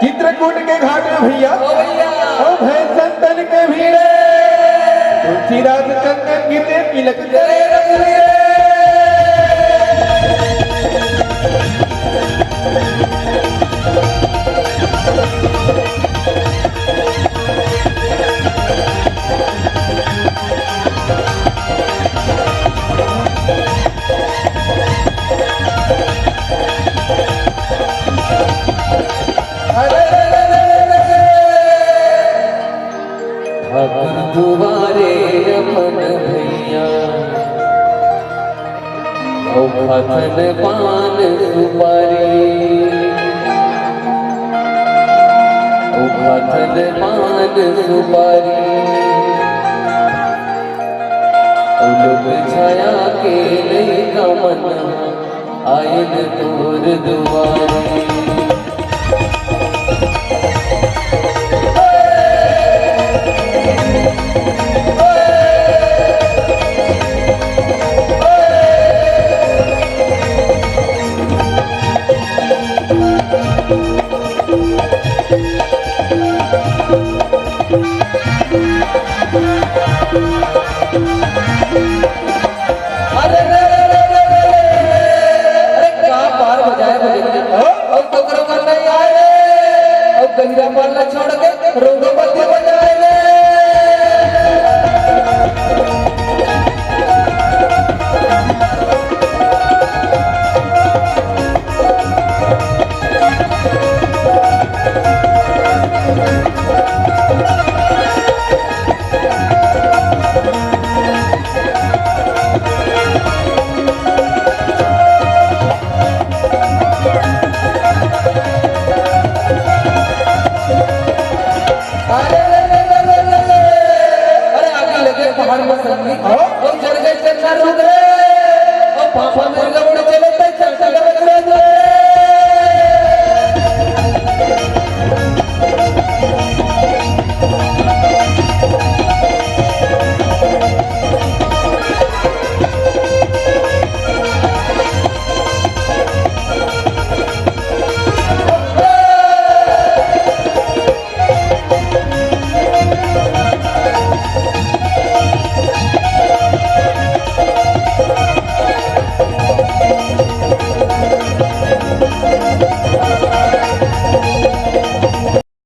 चित्रकूट के घाट में भैया और भैंस संतन के भीड़े तुलसीदास चंदन गिरने तिलक जले रंगले दुआरे अपन भैया फथन पान सुपारी फथन पान सुपारी उलग छाया के नहीं कमन आयल तोर दुआरे गहिरा पाला छोड़ के रोगो बत्ती बजाए ले पहाड़ में संगी और चढ़ गए चंदा रुक गए